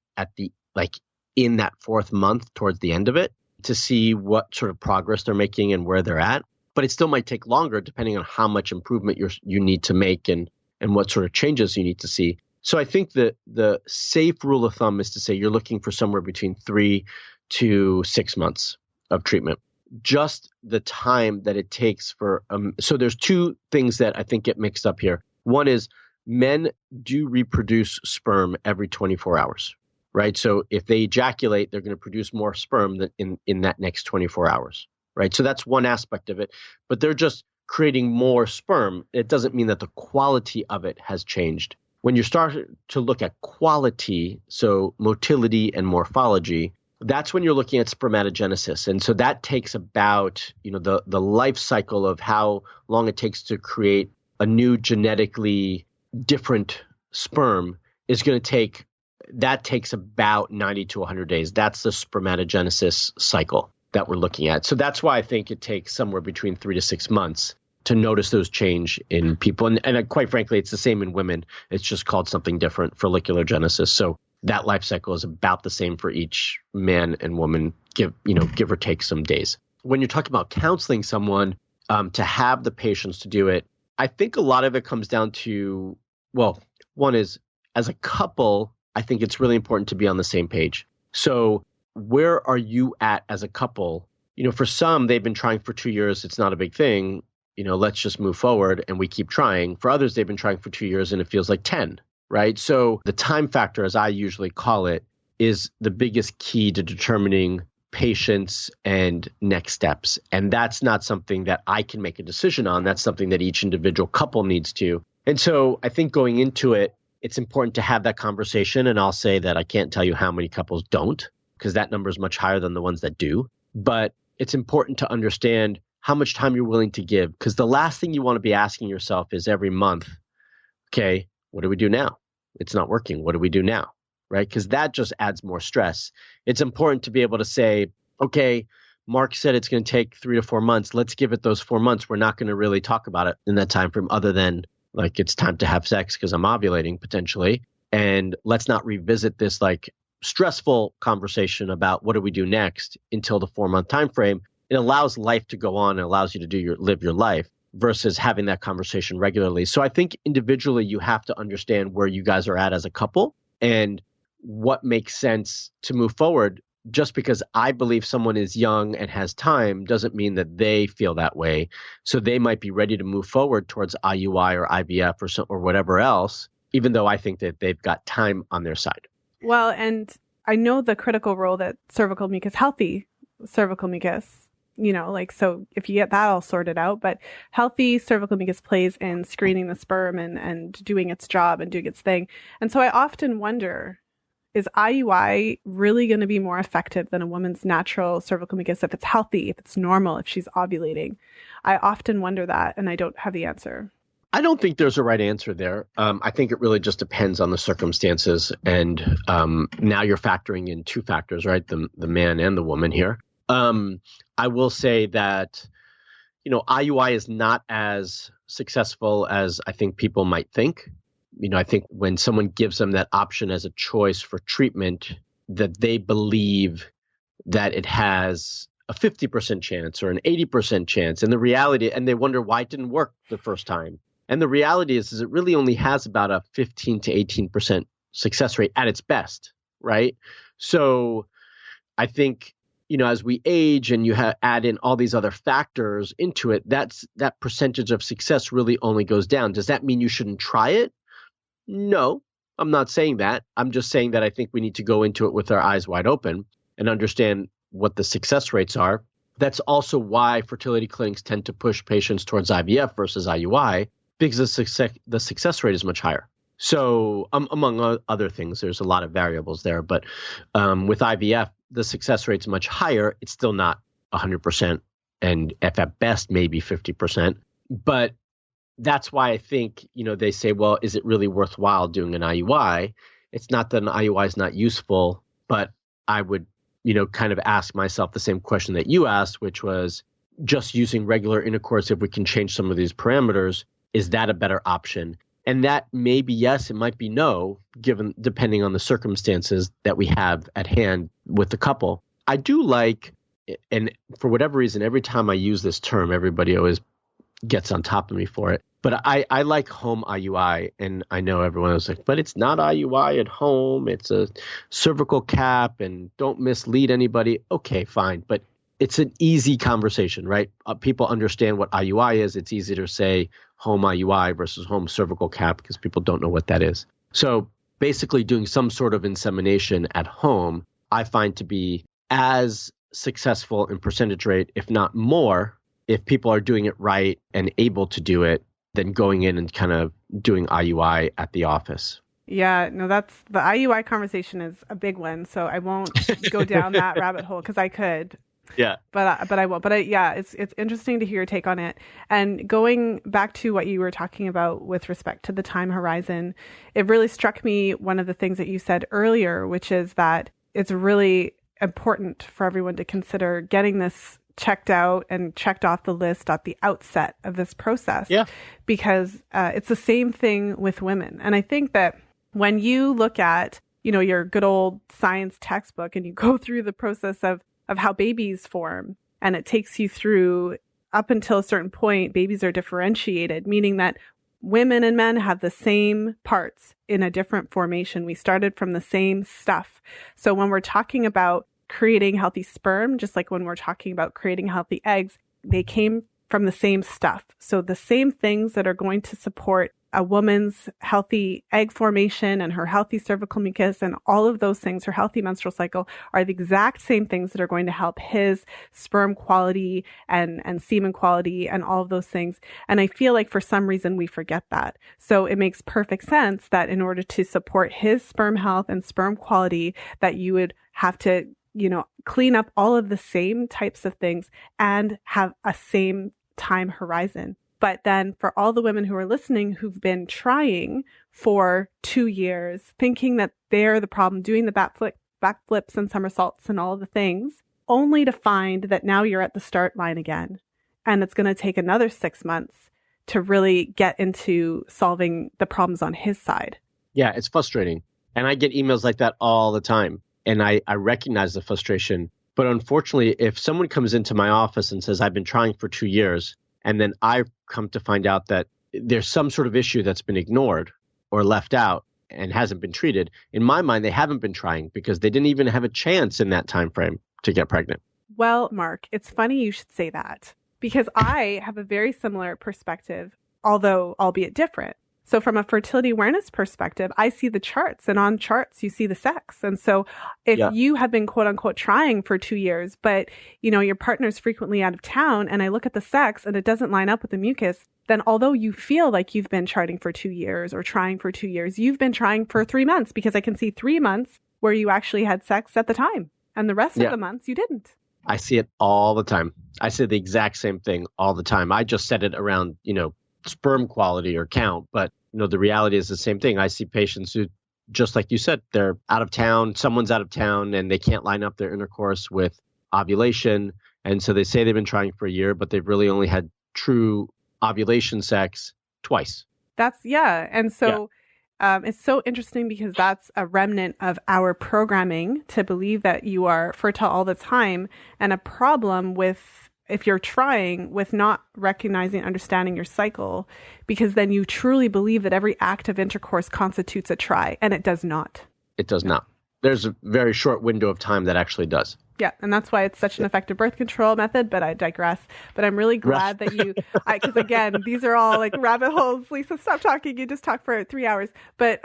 in that 4th month towards the end of it to see what sort of progress they're making and where they're at. But it still might take longer depending on how much improvement you need to make and what sort of changes you need to see. So I think that the safe rule of thumb is to say you're looking for somewhere between 3 to 6 months of treatment. Just the time that it takes for so there's 2 things that I think get mixed up here. One is men do reproduce sperm every 24 hours, right? So if they ejaculate, they're going to produce more sperm than in that next 24 hours, right? So that's one aspect of it, but they're just creating more sperm. It doesn't mean that the quality of it has changed. When you start to look at quality, so motility and morphology, that's when you're looking at spermatogenesis. And so that takes about, the life cycle of how long it takes to create a new genetically different sperm is going to takes about 90 to 100 days. That's the spermatogenesis cycle that we're looking at. So that's why I think it takes somewhere between 3 to 6 months to notice those change in people. And quite frankly, it's the same in women. It's just called something different, follicular genesis. So that life cycle is about the same for each man and woman, give or take some days. When you're talking about counseling someone to have the patience to do it, I think a lot of it comes down to, one is as a couple, I think it's really important to be on the same page. So where are you at as a couple? For some, they've been trying for 2 years. It's not a big thing. Let's just move forward and we keep trying. For others, they've been trying for 2 years and it feels like 10, right? So the time factor, as I usually call it, is the biggest key to determining patience and next steps. And that's not something that I can make a decision on. That's something that each individual couple needs to. And so I think going into it, it's important to have that conversation. And I'll say that I can't tell you how many couples don't, because that number is much higher than the ones that do. But it's important to understand how much time you're willing to give, because the last thing you want to be asking yourself is every month, okay, what do we do now? It's not working. What do we do now? right? Because that just adds more stress. It's important to be able to say, okay, Mark said it's going to take 3 to 4 months. Let's give it those 4 months. We're not going to really talk about it in that time frame other than like it's time to have sex because I'm ovulating potentially. And let's not revisit this like stressful conversation about what do we do next until the 4-month time frame. It allows life to go on and allows you to live your life versus having that conversation regularly. So I think individually you have to understand where you guys are at as a couple and what makes sense to move forward. Just because I believe someone is young and has time doesn't mean that they feel that way. So they might be ready to move forward towards IUI or IVF or whatever else, even though I think that they've got time on their side. Well, and I know the critical role that healthy cervical mucus, so if you get that all sorted out, but healthy cervical mucus plays in screening the sperm and doing its job and doing its thing. And so I often wonder, is IUI really going to be more effective than a woman's natural cervical mucus if it's healthy, if it's normal, if she's ovulating? I often wonder that, and I don't have the answer. I don't think there's a right answer there. I think it really just depends on the circumstances. And now you're factoring in 2 factors, right? The man and the woman here. I will say that, IUI is not as successful as I think people might think. I think when someone gives them that option as a choice for treatment, that they believe that it has a 50% chance or an 80% chance. And the reality, and they wonder why it didn't work the first time. And the reality is it really only has about a 15 to 18% success rate at its best, right? So I think, as we age and you add in all these other factors into it, that percentage of success really only goes down. Does that mean you shouldn't try it? No, I'm not saying that. I'm just saying that I think we need to go into it with our eyes wide open and understand what the success rates are. That's also why fertility clinics tend to push patients towards IVF versus IUI, because the success rate is much higher. So among other things, there's a lot of variables there. But with IVF, the success rate's much higher. It's still not 100%, and if at best, maybe 50%. But that's why I think, they say, well, is it really worthwhile doing an IUI? It's not that an IUI is not useful, but I would, kind of ask myself the same question that you asked, which was just using regular intercourse, if we can change some of these parameters, is that a better option? And that may be yes, it might be no, depending on the circumstances that we have at hand with the couple. I do like, and for whatever reason, every time I use this term, everybody always gets on top of me for it. But I like home IUI, and I know everyone was like, but it's not IUI at home. It's a cervical cap, and don't mislead anybody. Okay, fine. But it's an easy conversation, right? People understand what IUI is. It's easy to say home IUI versus home cervical cap because people don't know what that is. So basically doing some sort of insemination at home, I find to be as successful in percentage rate, if not more, if people are doing it right and able to do it, than going in and kind of doing IUI at the office. Yeah, no, the IUI conversation is a big one. So I won't go down that rabbit hole because I could. Yeah. But I won't. But it's interesting to hear your take on it. And going back to what you were talking about with respect to the time horizon, it really struck me one of the things that you said earlier, which is that it's really important for everyone to consider getting this checked out and checked off the list at the outset of this process. Yeah. Because it's the same thing with women. And I think that when you look at, your good old science textbook and you go through the process of how babies form, and it takes you through up until a certain point, babies are differentiated, meaning that women and men have the same parts in a different formation. We started from the same stuff. So when we're talking about creating healthy sperm, just like when we're talking about creating healthy eggs, they came from the same stuff. So the same things that are going to support a woman's healthy egg formation and her healthy cervical mucus and all of those things, her healthy menstrual cycle, are the exact same things that are going to help his sperm quality and semen quality and all of those things. And I feel like for some reason we forget that. So it makes perfect sense that in order to support his sperm health and sperm quality, that you would have to clean up all of the same types of things and have a same time horizon. But then for all the women who are listening who've been trying for 2 years, thinking that they're the problem, doing the backflips and somersaults and all the things, only to find that now you're at the start line again. And it's going to take another 6 months to really get into solving the problems on his side. Yeah, it's frustrating. And I get emails like that all the time. And I recognize the frustration. But unfortunately, if someone comes into my office and says, I've been trying for 2 years, and then I come to find out that there's some sort of issue that's been ignored or left out and hasn't been treated, in my mind, they haven't been trying because they didn't even have a chance in that time frame to get pregnant. Well, Mark, it's funny you should say that because I have a very similar perspective, although albeit different. So from a fertility awareness perspective, I see the charts, and on charts, you see the sex. And so if you have been quote unquote trying for 2 years, but your partner's frequently out of town, and I look at the sex and it doesn't line up with the mucus, then although you feel like you've been charting for 2 years or trying for 2 years, you've been trying for 3 months because I can see 3 months where you actually had sex at the time and the rest of the months you didn't. I see it all the time. I say the exact same thing all the time. I just said it around, sperm quality or count, but the reality is the same thing. I see patients who, just like you said, they're out of town, someone's out of town, and they can't line up their intercourse with ovulation. And so they say they've been trying for a year, but they've really only had true ovulation sex twice. And so it's so interesting because that's a remnant of our programming to believe that you are fertile all the time, and a problem with if you're trying with not recognizing, understanding your cycle, because then you truly believe that every act of intercourse constitutes a try, and it does not. It does not. There's a very short window of time that actually does. Yeah, and that's why it's such an effective birth control method, but I digress. But I'm really glad that you, because again, these are all like rabbit holes. Lisa, stop talking. You just talk for 3 hours. But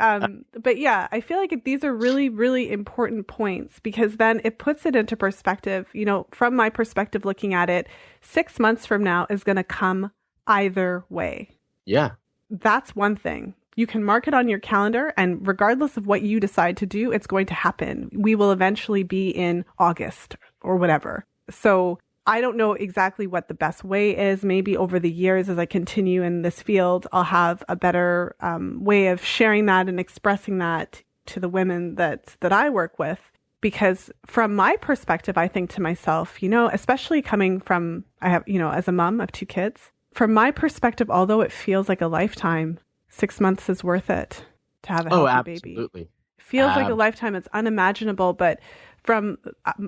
yeah, I feel like these are really, really important points because then it puts it into perspective. From my perspective, looking at it, 6 months from now is going to come either way. Yeah. That's one thing. You can mark it on your calendar, and regardless of what you decide to do, it's going to happen. We will eventually be in August or whatever. So I don't know exactly what the best way is. Maybe over the years, as I continue in this field, I'll have a better way of sharing that and expressing that to the women that I work with. Because from my perspective, I think to myself, especially coming from, I have, as a mom of 2 kids, from my perspective, although it feels like a lifetime, 6 months is worth it to have a healthy baby. It feels like a lifetime. It's unimaginable. But from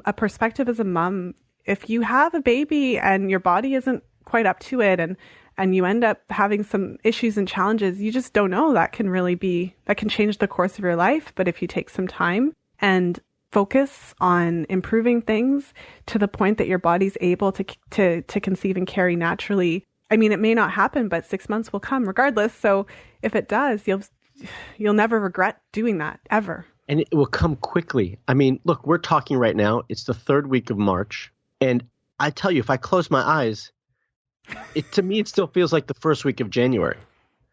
a perspective as a mom, if you have a baby and your body isn't quite up to it and you end up having some issues and challenges, you just don't know. That can change the course of your life. But if you take some time and focus on improving things to the point that your body's able to conceive and carry naturally, I mean, it may not happen, but 6 months will come regardless. So if it does, you'll never regret doing that ever. And it will come quickly. I mean, look, we're talking right now. It's the 3rd week of March. And I tell you, if I close my eyes, to me, it still feels like the 1st week of January.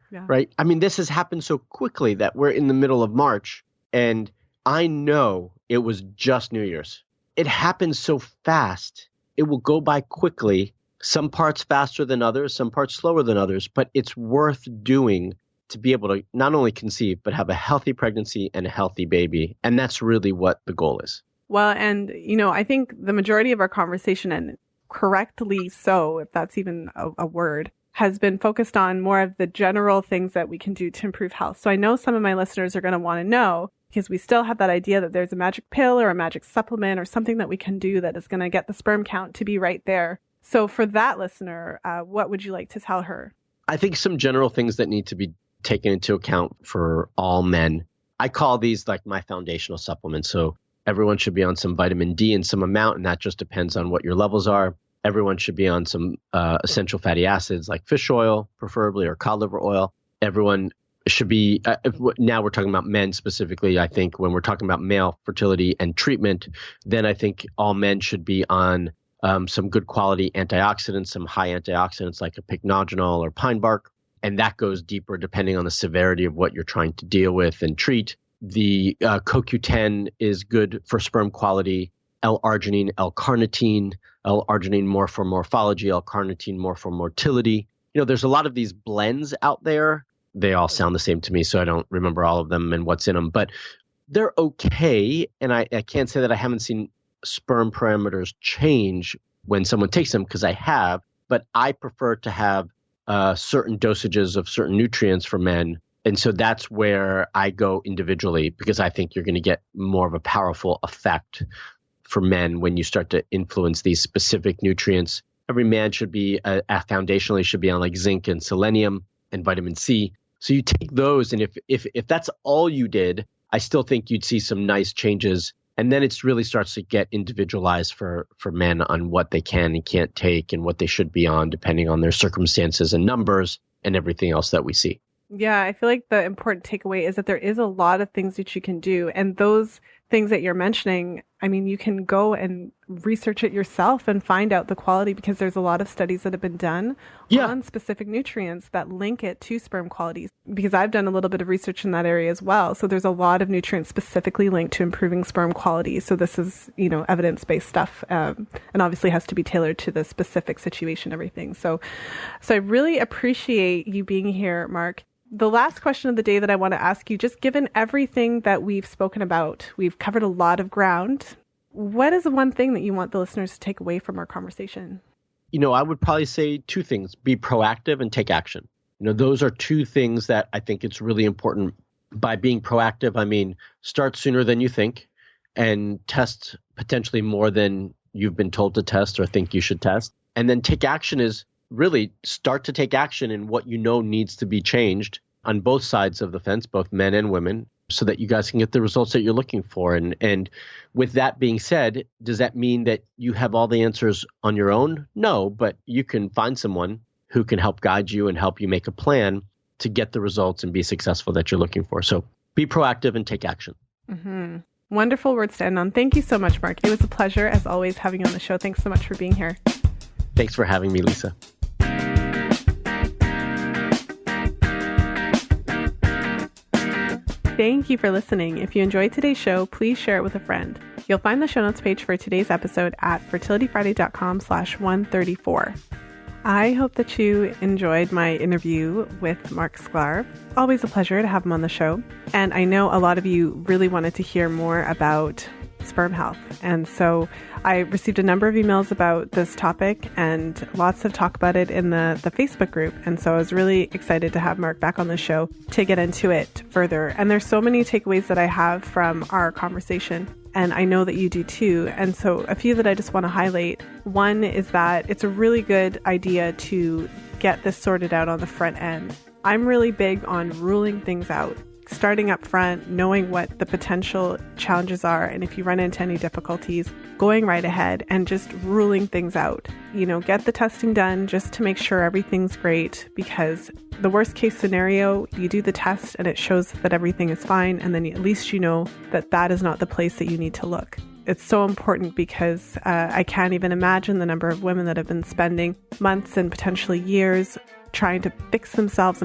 Yeah. Right? I mean, this has happened so quickly that we're in the middle of March. And I know it was just New Year's. It happens so fast. It will go by quickly. Some parts faster than others, some parts slower than others, but it's worth doing to be able to not only conceive, but have a healthy pregnancy and a healthy baby. And that's really what the goal is. Well, and, I think the majority of our conversation, and correctly so, if that's even a word, has been focused on more of the general things that we can do to improve health. So I know some of my listeners are going to want to know, because we still have that idea that there's a magic pill or a magic supplement or something that we can do that is going to get the sperm count to be right there. So for that listener, what would you like to tell her? I think some general things that need to be taken into account for all men. I call these like my foundational supplements. So everyone should be on some vitamin D in some amount, and that just depends on what your levels are. Everyone should be on some essential fatty acids like fish oil, preferably, or cod liver oil. Everyone should be, now we're talking about men specifically. I think when we're talking about male fertility and treatment, then I think all men should be on some good quality antioxidants, some high antioxidants like a pycnogenol or pine bark. And that goes deeper depending on the severity of what you're trying to deal with and treat. The CoQ10 is good for sperm quality. L-arginine, L-carnitine. L-arginine more for morphology, L-carnitine more for motility. there's a lot of these blends out there. They all sound the same to me, so I don't remember all of them and what's in them, but they're okay. And I can't say that I haven't seen sperm parameters change when someone takes them, because I have, but I prefer to have certain dosages of certain nutrients for men. And so that's where I go individually, because I think you're going to get more of a powerful effect for men when you start to influence these specific nutrients. Every man should be foundationally should be on like zinc and selenium and vitamin C. So you take those, and if that's all you did, I still think you'd see some nice changes. And then it really starts to get individualized for men on what they can and can't take and what they should be on, depending on their circumstances and numbers and everything else that we see. Yeah, I feel like the important takeaway is that there is a lot of things that you can do. And those things that you're mentioning, I mean, you can go and research it yourself and find out the quality, because there's a lot of studies that have been done on specific nutrients that link it to sperm qualities, because I've done a little bit of research in that area as well. So there's a lot of nutrients specifically linked to improving sperm quality. So this is, evidence-based stuff, and obviously has to be tailored to the specific situation, everything. So I really appreciate you being here, Mark. The last question of the day that I want to ask you, just given everything that we've spoken about, we've covered a lot of ground. What is the one thing that you want the listeners to take away from our conversation? I would probably say two things: be proactive and take action. Those are two things that I think it's really important. By being proactive, I mean, start sooner than you think and test potentially more than you've been told to test or think you should test. And then take action is really start to take action in what needs to be changed on both sides of the fence, both men and women, so that you guys can get the results that you're looking for. And with that being said, does that mean that you have all the answers on your own? No, but you can find someone who can help guide you and help you make a plan to get the results and be successful that you're looking for. So be proactive and take action. Mm-hmm. Wonderful words to end on. Thank you so much, Mark. It was a pleasure, as always, having you on the show. Thanks so much for being here. Thanks for having me, Lisa. Thank you for listening. If you enjoyed today's show, please share it with a friend. You'll find the show notes page for today's episode at fertilityfriday.com/134. I hope that you enjoyed my interview with Mark Sklar. Always a pleasure to have him on the show. And I know a lot of you really wanted to hear more about sperm health. And so I received a number of emails about this topic and lots of talk about it in the Facebook group. And so I was really excited to have Mark back on the show to get into it further. And there's so many takeaways that I have from our conversation, and I know that you do too. And so a few that I just want to highlight. One is that it's a really good idea to get this sorted out on the front end. I'm really big on ruling things out. Starting up front, knowing what the potential challenges are, and if you run into any difficulties, going right ahead and just ruling things out. Get the testing done just to make sure everything's great, because the worst case scenario, you do the test and it shows that everything is fine, and then at least you know that that is not the place that you need to look. It's so important, because I can't even imagine the number of women that have been spending months and potentially years trying to fix themselves,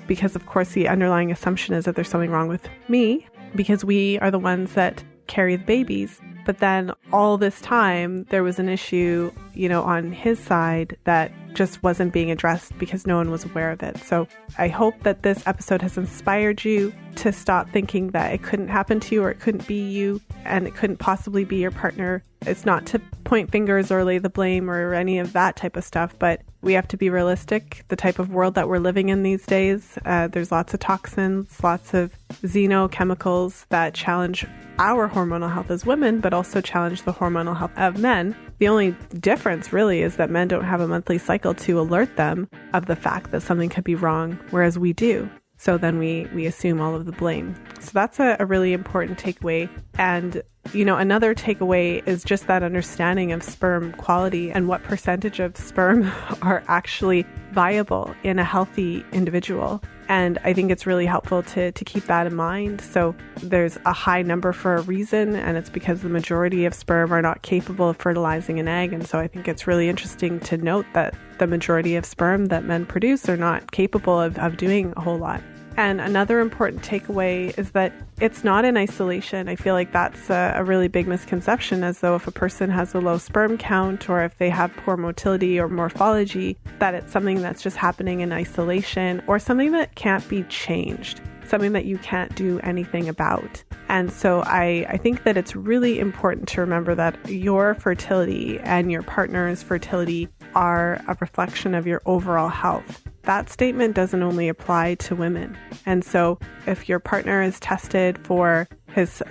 because of course the underlying assumption is that there's something wrong with me, because we are the ones that carry the babies. But then all this time there was an issue, on his side that just wasn't being addressed because no one was aware of it. So I hope that this episode has inspired you to stop thinking that it couldn't happen to you, or it couldn't be you, and it couldn't possibly be your partner. It's not to point fingers or lay the blame or any of that type of stuff, but we have to be realistic. The type of world that we're living in these days, there's lots of toxins, lots of xenochemicals that challenge our hormonal health as women, but also challenge the hormonal health of men. The only difference really is that men don't have a monthly cycle to alert them of the fact that something could be wrong, whereas we do. So then we assume all of the blame. So that's a really important takeaway. And, another takeaway is just that understanding of sperm quality and what percentage of sperm are actually viable in a healthy individual. And I think it's really helpful to keep that in mind. So there's a high number for a reason, and it's because the majority of sperm are not capable of fertilizing an egg. And so I think it's really interesting to note that the majority of sperm that men produce are not capable of doing a whole lot. And another important takeaway is that it's not in isolation. I feel like that's a really big misconception, as though if a person has a low sperm count or if they have poor motility or morphology, that it's something that's just happening in isolation or something that can't be changed, something that you can't do anything about. And so I think that it's really important to remember that your fertility and your partner's fertility are a reflection of your overall health. That statement doesn't only apply to women. And so if your partner is tested for his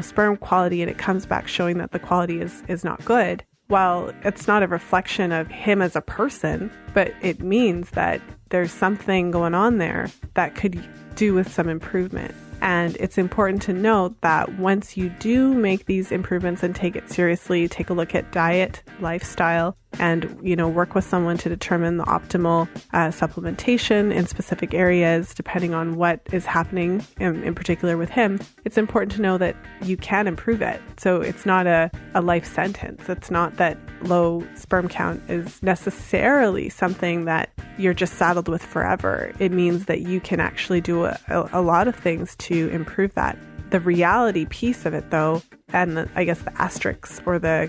sperm quality and it comes back showing that the quality is not good, well, it's not a reflection of him as a person, but it means that there's something going on there that could do with some improvement. And it's important to note that once you do make these improvements and take it seriously, take a look at diet, lifestyle, and, work with someone to determine the optimal supplementation in specific areas, depending on what is happening in particular with him, it's important to know that you can improve it. So it's not a life sentence. It's not that low sperm count is necessarily something that you're just saddled with forever. It means that you can actually do a lot of things to improve that. The reality piece of it, though, and I guess the asterisk or the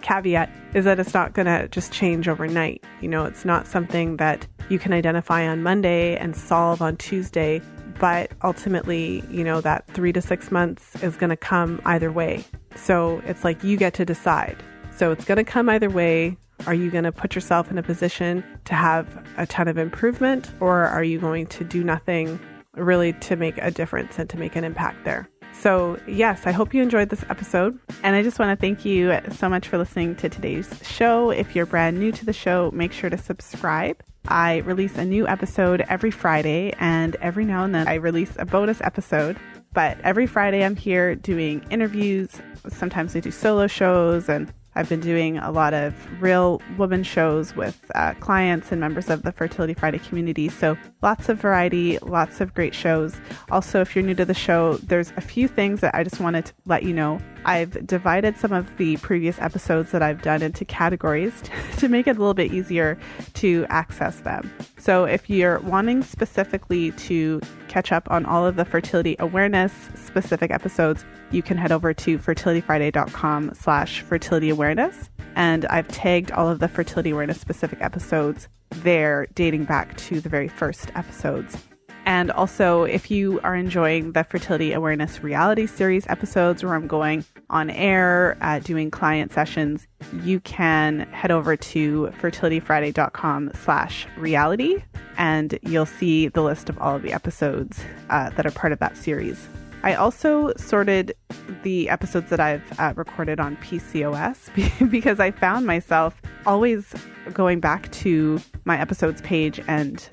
caveat is that it's not going to just change overnight. It's not something that you can identify on Monday and solve on Tuesday, but ultimately, that 3 to 6 months is going to come either way. So it's like you get to decide. So it's going to come either way. Are you going to put yourself in a position to have a ton of improvement, or are you going to do nothing really to make a difference and to make an impact there? So yes, I hope you enjoyed this episode. And I just want to thank you so much for listening to today's show. If you're brand new to the show, make sure to subscribe. I release a new episode every Friday, and every now and then I release a bonus episode. But every Friday I'm here doing interviews. Sometimes I do solo shows, and I've been doing a lot of real woman shows with clients and members of the Fertility Friday community. So lots of variety, lots of great shows. Also, if you're new to the show, there's a few things that I just wanted to let you know. I've divided some of the previous episodes that I've done into categories to make it a little bit easier to access them. So if you're wanting specifically to catch up on all of the fertility awareness specific episodes, you can head over to fertilityfriday.com/fertility awareness. And I've tagged all of the fertility awareness specific episodes there dating back to the very first episodes. And also, if you are enjoying the Fertility Awareness Reality Series episodes where I'm going on air, doing client sessions, you can head over to fertilityfriday.com/reality, and you'll see the list of all of the episodes that are part of that series. I also sorted the episodes that I've recorded on PCOS because I found myself always going back to my episodes page and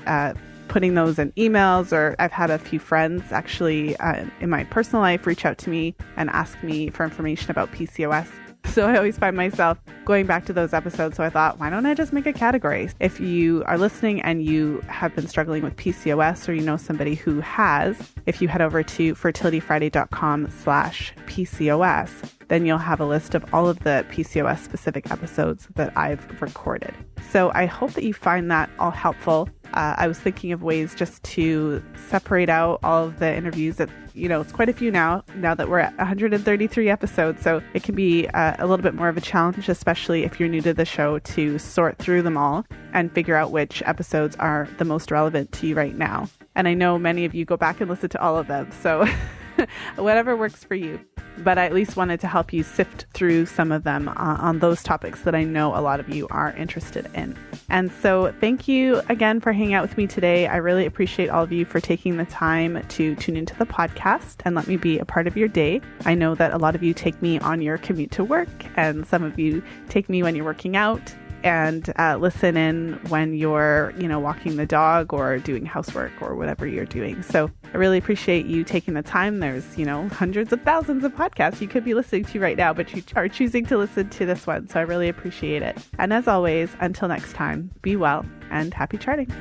putting those in emails, or I've had a few friends actually in my personal life reach out to me and ask me for information about PCOS. So I always find myself going back to those episodes. So I thought, why don't I just make a category? If you are listening and you have been struggling with PCOS, or you know somebody who has, if you head over to fertilityfriday.com/PCOS, then you'll have a list of all of the PCOS specific episodes that I've recorded. So I hope that you find that all helpful. I was thinking of ways just to separate out all of the interviews that, it's quite a few now that we're at 133 episodes. So it can be a little bit more of a challenge, especially if you're new to the show, to sort through them all and figure out which episodes are the most relevant to you right now. And I know many of you go back and listen to all of them. So whatever works for you. But I at least wanted to help you sift through some of them on those topics that I know a lot of you are interested in. And so thank you again for hanging out with me today. I really appreciate all of you for taking the time to tune into the podcast and let me be a part of your day. I know that a lot of you take me on your commute to work, and some of you take me when you're working out, and listen in when you're, walking the dog or doing housework or whatever you're doing. So I really appreciate you taking the time. There's, hundreds of thousands of podcasts you could be listening to right now, but you are choosing to listen to this one. So I really appreciate it. And as always, until next time, be well and happy charting.